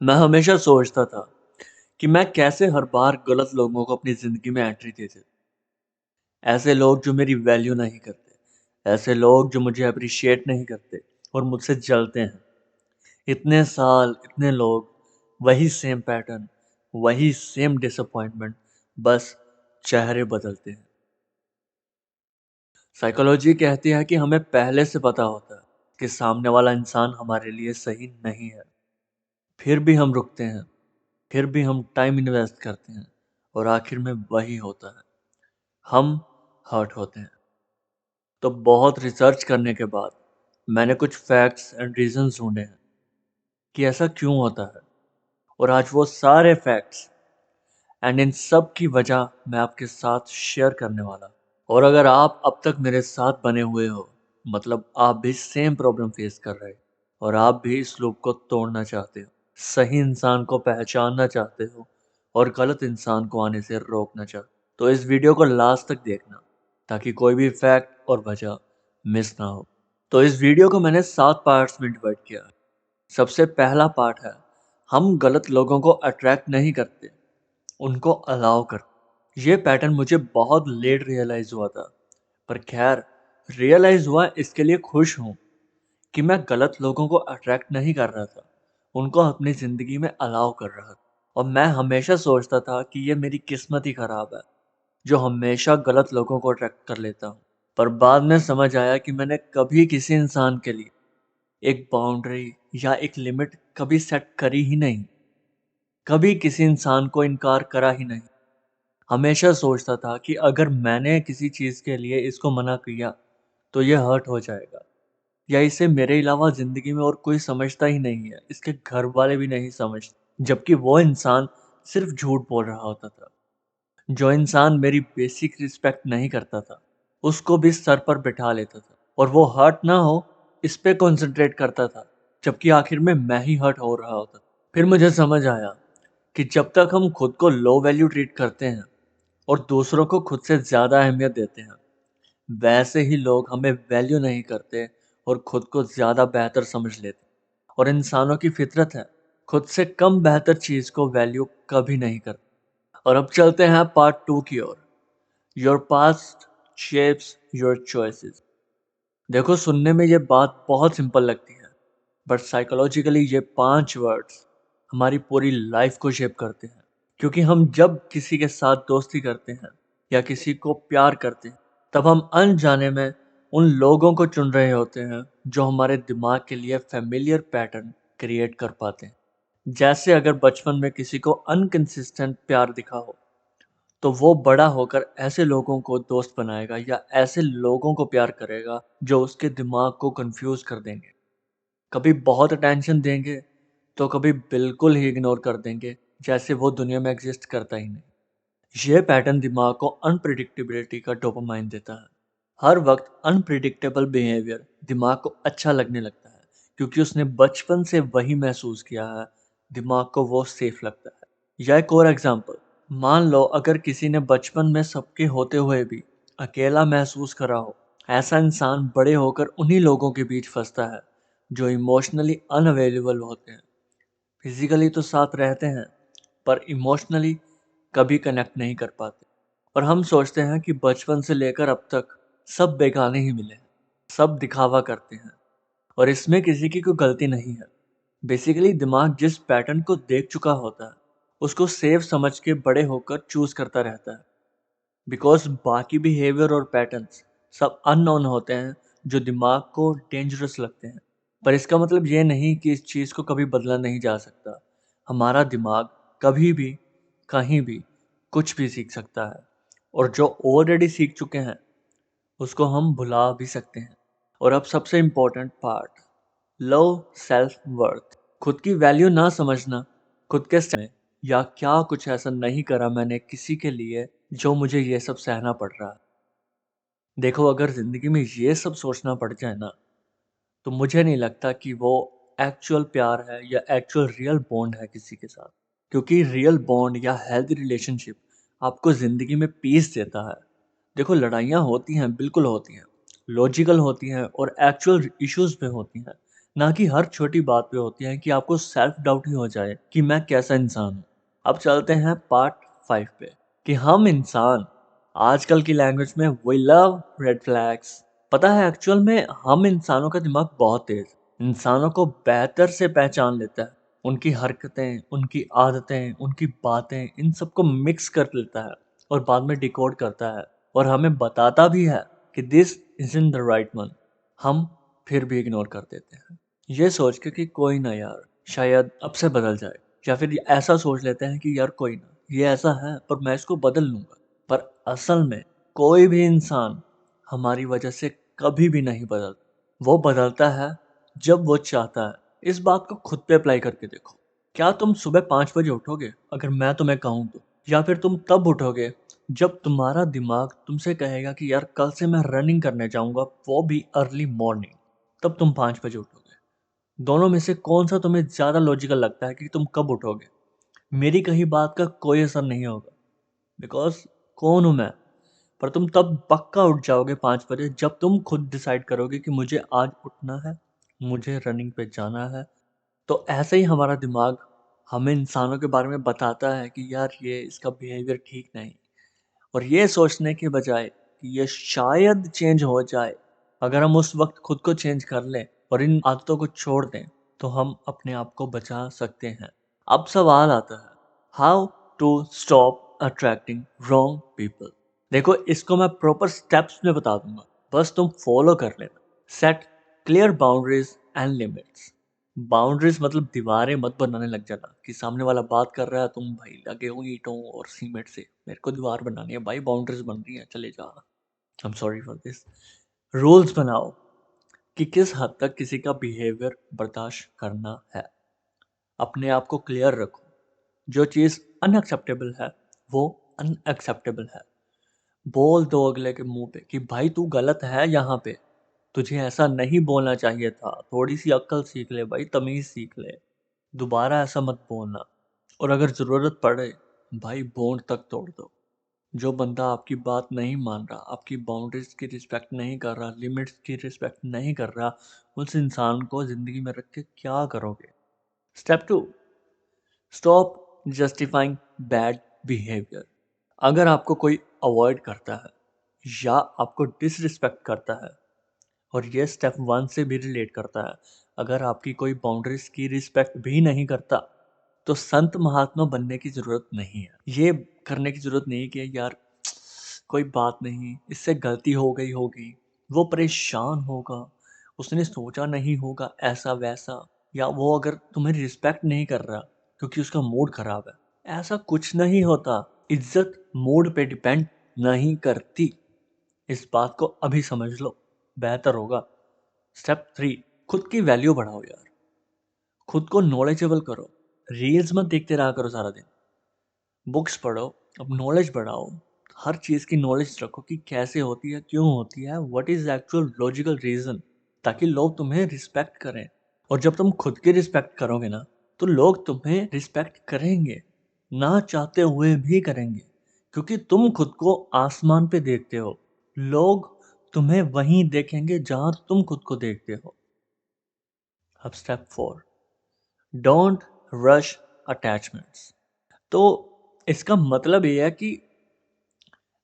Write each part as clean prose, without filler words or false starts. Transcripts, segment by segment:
मैं हमेशा सोचता था कि मैं कैसे हर बार गलत लोगों को अपनी ज़िंदगी में एंट्री दे देता। ऐसे लोग जो मेरी वैल्यू नहीं करते, ऐसे लोग जो मुझे एप्रिशिएट नहीं करते और मुझसे जलते हैं। इतने साल, इतने लोग, वही सेम पैटर्न, वही सेम डिसअपॉइंटमेंट, बस चेहरे बदलते हैं। साइकोलॉजी कहती है कि हमें पहले से पता होता है कि सामने वाला इंसान हमारे लिए सही नहीं है। फिर भी हम रुकते हैं, फिर भी हम टाइम इन्वेस्ट करते हैं और आखिर में वही होता है, हम हर्ट होते हैं। तो बहुत रिसर्च करने के बाद मैंने कुछ फैक्ट्स एंड रीजंस ढूंढे हैं कि ऐसा क्यों होता है, और आज वो सारे फैक्ट्स एंड इन सब की वजह मैं आपके साथ शेयर करने वाला। और अगर आप अब तक मेरे साथ बने हुए हो, मतलब आप भी सेम प्रॉब्लम फेस कर रहे हो और आप भी इस लूप को तोड़ना चाहते हो, सही इंसान को पहचानना चाहते हो और गलत इंसान को आने से रोकना चाहते हो, तो इस वीडियो को लास्ट तक देखना ताकि कोई भी फैक्ट और वजह मिस ना हो। तो इस वीडियो को मैंने 7 पार्ट्स में डिवाइड किया है। सबसे पहला पार्ट है, हम गलत लोगों को अट्रैक्ट नहीं करते, उनको अलाउ करते। ये पैटर्न मुझे बहुत लेट रियलाइज हुआ था, पर खैर, रियलाइज हुआ इसके लिए खुश हूँ कि मैं गलत लोगों को अट्रैक्ट नहीं कर रहा था, उनको अपनी ज़िंदगी में अलाउ कर रहा था। और मैं हमेशा सोचता था कि ये मेरी किस्मत ही खराब है, जो हमेशा गलत लोगों को अट्रैक्ट कर लेता हूँ। पर बाद में समझ आया कि मैंने कभी किसी इंसान के लिए एक बाउंड्री या एक लिमिट कभी सेट करी ही नहीं, कभी किसी इंसान को इनकार करा ही नहीं। हमेशा सोचता था कि अगर मैंने किसी चीज़ के लिए इसको मना किया, तो ये हर्ट हो जाएगा, या इसे मेरे अलावा ज़िंदगी में और कोई समझता ही नहीं है, इसके घर वाले भी नहीं समझते। जबकि वो इंसान सिर्फ झूठ बोल रहा होता था। जो इंसान मेरी बेसिक रिस्पेक्ट नहीं करता था, उसको भी सर पर बिठा लेता था और वो हर्ट ना हो, इस पे कॉन्सेंट्रेट करता था, जबकि आखिर में मैं ही हर्ट हो रहा होता था। फिर मुझे समझ आया कि जब तक हम खुद को लो वैल्यू ट्रीट करते हैं और दूसरों को खुद से ज़्यादा अहमियत देते हैं, वैसे ही लोग हमें वैल्यू नहीं करते और खुद को ज़्यादा बेहतर समझ लेते। और इंसानों की फितरत है, खुद से कम बेहतर चीज़ को वैल्यू कभी नहीं करते। और अब चलते हैं पार्ट 2 की ओर। Your past shapes your choices. देखो, सुनने में ये बात बहुत सिंपल लगती है, बट साइकोलॉजिकली ये 5 वर्ड्स हमारी पूरी लाइफ को शेप करते हैं। क्योंकि हम जब किसी के साथ दोस्ती करते हैं या किसी को प्यार करते हैं, तब हम अनजाने में उन लोगों को चुन रहे होते हैं जो हमारे दिमाग के लिए फेमिलियर पैटर्न क्रिएट कर पाते हैं। जैसे अगर बचपन में किसी को अनकंसिस्टेंट प्यार दिखा हो, तो वो बड़ा होकर ऐसे लोगों को दोस्त बनाएगा या ऐसे लोगों को प्यार करेगा जो उसके दिमाग को कंफ्यूज कर देंगे। कभी बहुत अटेंशन देंगे, तो कभी बिल्कुल ही इग्नोर कर देंगे, जैसे वो दुनिया में एग्जिस्ट करता ही नहीं। ये पैटर्न दिमाग को अनप्रिडिक्टेबिलिटी का डोपामाइन देता है। हर वक्त अनप्रिडिक्टेबल बिहेवियर दिमाग को अच्छा लगने लगता है, क्योंकि उसने बचपन से वही महसूस किया है। दिमाग को वो सेफ लगता है। या एक और एग्जांपल, मान लो अगर किसी ने बचपन में सबके होते हुए भी अकेला महसूस करा हो, ऐसा इंसान बड़े होकर उन्हीं लोगों के बीच फंसता है जो इमोशनली अनअवेलेबल होते हैं। फिजिकली तो साथ रहते हैं, पर इमोशनली कभी कनेक्ट नहीं कर पाते। और हम सोचते हैं कि बचपन से लेकर अब तक सब बेगाने ही मिले हैं, सब दिखावा करते हैं, और इसमें किसी की कोई गलती नहीं है। बेसिकली दिमाग जिस पैटर्न को देख चुका होता है, उसको सेफ समझ के बड़े होकर चूज करता रहता है। बिकॉज बाकी बिहेवियर और पैटर्न्स सब अननोन होते हैं, जो दिमाग को डेंजरस लगते हैं। पर इसका मतलब ये नहीं कि इस चीज़ को कभी बदला नहीं जा सकता। हमारा दिमाग कभी भी, कहीं भी, कुछ भी सीख सकता है, और जो ऑलरेडी सीख चुके हैं उसको हम भुला भी सकते हैं। और अब सबसे important part, low self worth. खुद की वैल्यू ना समझना, खुद के में, या क्या कुछ ऐसा नहीं करा मैंने किसी के लिए जो मुझे ये सब सहना पड़ रहा है। देखो, अगर ज़िंदगी में ये सब सोचना पड़ जाए ना, तो मुझे नहीं लगता कि वो एक्चुअल प्यार है या एक्चुअल रियल बॉन्ड है किसी के साथ। क्योंकि रियल बॉन्ड या हेल्दी रिलेशनशिप आपको ज़िंदगी में पीस देता है। देखो, लड़ाइयाँ होती हैं, बिल्कुल होती हैं, लॉजिकल होती हैं और एक्चुअल इश्यूज पे होती हैं, ना कि हर छोटी बात पे होती है कि आपको सेल्फ डाउट ही हो जाए कि मैं कैसा इंसान हूँ। अब चलते हैं पार्ट 5 पे कि हम इंसान आजकल की लैंग्वेज में वी लव रेड फ्लैग्स। पता है एक्चुअल में हम इंसानों का दिमाग बहुत तेज, इंसानों को बेहतर से पहचान लेता है। उनकी हरकतें, उनकी आदतें, उनकी बातें, इन सबको मिक्स कर लेता है और बाद में डिकोड करता है और हमें बताता भी है कि this isn't the right one. हम फिर भी इग्नोर कर देते हैं ये सोच के कि कोई ना यार, शायद अब से बदल जाए, या फिर ऐसा सोच लेते हैं कि यार कोई ना, ये ऐसा है पर मैं इसको बदल लूंगा। पर असल में कोई भी इंसान हमारी वजह से कभी भी नहीं बदलता। वो बदलता है जब वो चाहता है। इस बात को खुद पे अप्लाई करके देखो। क्या तुम सुबह 5 बजे उठोगे अगर मैं तुम्हें कहूँ तो? या फिर तुम तब उठोगे जब तुम्हारा दिमाग तुमसे कहेगा कि यार कल से मैं रनिंग करने जाऊंगा, वो भी अर्ली मॉर्निंग, तब तुम 5 बजे उठोगे। दोनों में से कौन सा तुम्हें ज़्यादा लॉजिकल लगता है कि तुम कब उठोगे? मेरी कही बात का कोई असर नहीं होगा, बिकॉज़ कौन हूँ मैं? पर तुम तब पक्का उठ जाओगे 5 बजे जब तुम खुद डिसाइड करोगे कि मुझे आज उठना है, मुझे रनिंग पे जाना है। तो ऐसे ही हमारा दिमाग हमें इंसानों के बारे में बताता है कि यार ये इसका बिहेवियर ठीक नहीं। और ये सोचने के बजाय कि ये शायद चेंज हो जाए, अगर हम उस वक्त खुद को चेंज कर लें और इन आदतों को छोड़ दें, तो हम अपने आप को बचा सकते हैं। अब सवाल आता है, how to stop attracting wrong people. देखो, इसको मैं प्रॉपर स्टेप्स में बता दूंगा, बस तुम फॉलो कर लेना। Set clear boundaries and limits. Boundaries मतलब दीवारें मत बनाने लग जाना कि सामने वाला बात कर रहा है, तुम भाई लगे हो ईंटों और सीमेंट से, मेरे को दीवार बनानी है भाई, बाउंड्रीज बन रही है, चले जा। I am sorry for this. Rules बनाओ कि किस हद तक किसी का बिहेवियर बर्दाश्त करना है। अपने आप को क्लियर रखो, जो चीज़ अनएक्सेप्टेबल है वो अनएक्सेप्टेबल है। बोल दो अगले के मुंह पे कि भाई तू गलत है यहाँ पे, तुझे ऐसा नहीं बोलना चाहिए था, थोड़ी सी अक्ल सीख ले भाई, तमीज़ सीख ले, दोबारा ऐसा मत बोलना। और अगर ज़रूरत पड़े भाई बॉन्ड तक तोड़ दो। जो बंदा आपकी बात नहीं मान रहा, आपकी बाउंड्रीज की रिस्पेक्ट नहीं कर रहा, लिमिट्स की रिस्पेक्ट नहीं कर रहा, उस इंसान को ज़िंदगी में रख के क्या करोगे? Step 2, stop justifying bad behaviour. अगर आपको कोई अवॉइड करता है या आपको डिसरिस्पेक्ट करता है, और ये स्टेप 1 से भी रिलेट करता है, अगर आपकी कोई बाउंड्रीज की रिस्पेक्ट भी नहीं करता, तो संत महात्मा बनने की ज़रूरत नहीं है। ये करने की ज़रूरत नहीं है कि यार कोई बात नहीं, इससे गलती हो गई होगी, वो परेशान होगा, उसने सोचा नहीं होगा ऐसा-वैसा, या वो अगर तुम्हें रिस्पेक्ट नहीं कर रहा क्योंकि उसका मूड ख़राब है। ऐसा कुछ नहीं होता। इज़्ज़त मूड पे डिपेंड नहीं करती। इस बात को अभी समझ लो, बेहतर होगा। स्टेप 3, खुद की वैल्यू बढ़ाओ यार। खुद को नॉलेजेबल करो। रील्स मत देखते रहा करो सारा दिन। बुक्स पढ़ो, अब नॉलेज बढ़ाओ। हर चीज़ की नॉलेज रखो कि कैसे होती है, क्यों होती है, what is actual logical reason, ताकि लोग तुम्हें रिस्पेक्ट करें। और जब तुम खुद की रिस्पेक्ट करोगे ना, तो लोग तुम्हें रिस्पेक्ट करेंगे, ना चाहते हुए भी करेंगे, क्योंकि तुम खुद को आसमान पे देखते हो। लोग तुम्हें वहीं देखेंगे जहाँ तुम खुद को देखते हो। अब स्टेप 4, डोंट रश अटैचमेंट्स। तो इसका मतलब ये है कि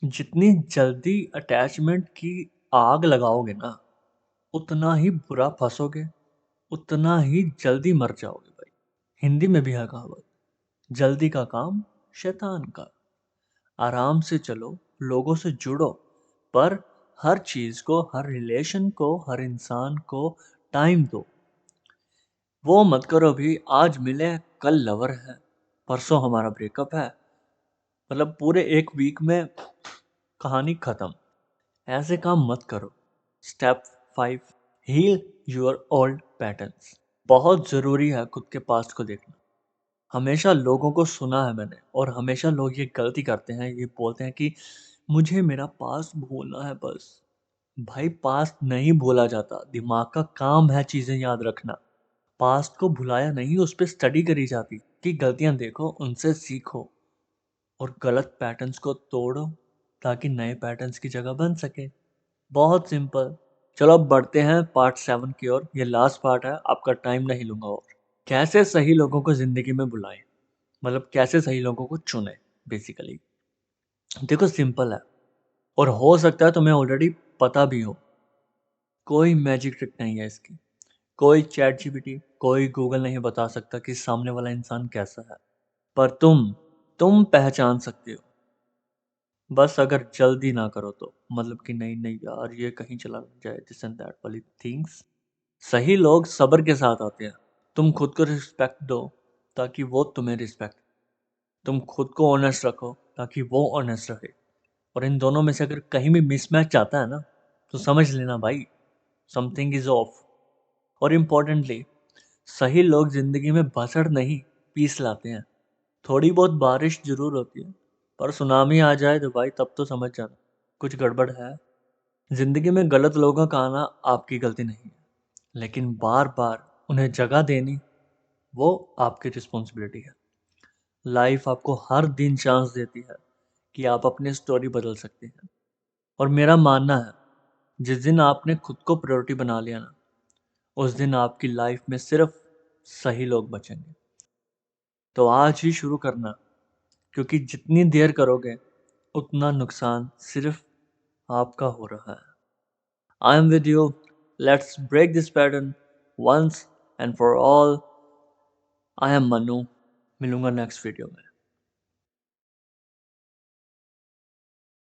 जितनी जल्दी अटैचमेंट की आग लगाओगे ना, उतना ही बुरा फंसोगे, उतना ही जल्दी मर जाओगे भाई। हिंदी में भी है कहावत, जल्दी का काम शैतान का। आराम से चलो, लोगों से जुड़ो, पर हर चीज़ को, हर रिलेशन को, हर इंसान को टाइम दो। वो मत करो भी आज मिले कल लवर है, परसों हमारा ब्रेकअप है, मतलब पूरे एक वीक में कहानी खत्म। ऐसे काम मत करो। Step 5, heal your old patterns. बहुत ज़रूरी है खुद के पास्ट को देखना। हमेशा लोगों को सुना है मैंने, और हमेशा लोग ये गलती करते हैं, ये बोलते हैं कि मुझे मेरा पास्ट भूलना है बस। भाई पास्ट नहीं भूला जाता, दिमाग का काम है चीज़ें याद रखना। पास्ट को भुलाया नहीं, उस पे स्टडी करी जाती कि गलतियां देखो, उनसे सीखो और गलत पैटर्न्स को तोड़ो, ताकि नए पैटर्न्स की जगह बन सके। बहुत सिंपल। चलो अब बढ़ते हैं पार्ट 7 की ओर। ये लास्ट पार्ट है, आपका टाइम नहीं लूंगा और। कैसे सही लोगों को जिंदगी में बुलाएं, मतलब कैसे सही लोगों को चुने बेसिकली। देखो सिंपल है, और हो सकता है तुम्हें ऑलरेडी पता भी हो। कोई मैजिक ट्रिक नहीं है इसकी। कोई चैट जीपीटी, कोई गूगल नहीं बता सकता कि सामने वाला इंसान कैसा है। पर तुम पहचान सकते हो, बस अगर जल्दी ना करो तो। मतलब कि नहीं नहीं यार, ये कहीं चला जाए, दिस एंड दैट वाली थिंग्स। सही लोग सब्र के साथ आते हैं। तुम खुद को रिस्पेक्ट दो ताकि वो तुम्हें रिस्पेक्ट। तुम खुद को ऑनेस्ट रखो ताकि वो ऑनेस्ट रहे। और इन दोनों में से अगर कहीं भी मिसमैच आता है ना, तो समझ लेना भाई, समथिंग इज ऑफ। और इम्पोर्टेंटली, सही लोग जिंदगी में बसड़ नहीं, पीस लाते हैं। थोड़ी बहुत बारिश जरूर होती है, पर सुनामी आ जाए तो भाई तब तो समझ जाना कुछ गड़बड़ है। जिंदगी में गलत लोगों का आना आपकी गलती नहीं है, लेकिन बार बार उन्हें जगह देनी, वो आपकी रिस्पॉन्सिबिलिटी है। लाइफ आपको हर दिन चांस देती है कि आप अपनी स्टोरी बदल सकते हैं। और मेरा मानना है, जिस दिन आपने खुद को प्रायोरिटी बना लिया ना, उस दिन आपकी लाइफ में सिर्फ सही लोग बचेंगे। तो आज ही शुरू करना, क्योंकि जितनी देर करोगे उतना नुकसान सिर्फ आपका हो रहा है। I am with you, let's break this pattern once and for all. I am Manu, मिलूंगा नेक्स्ट वीडियो में।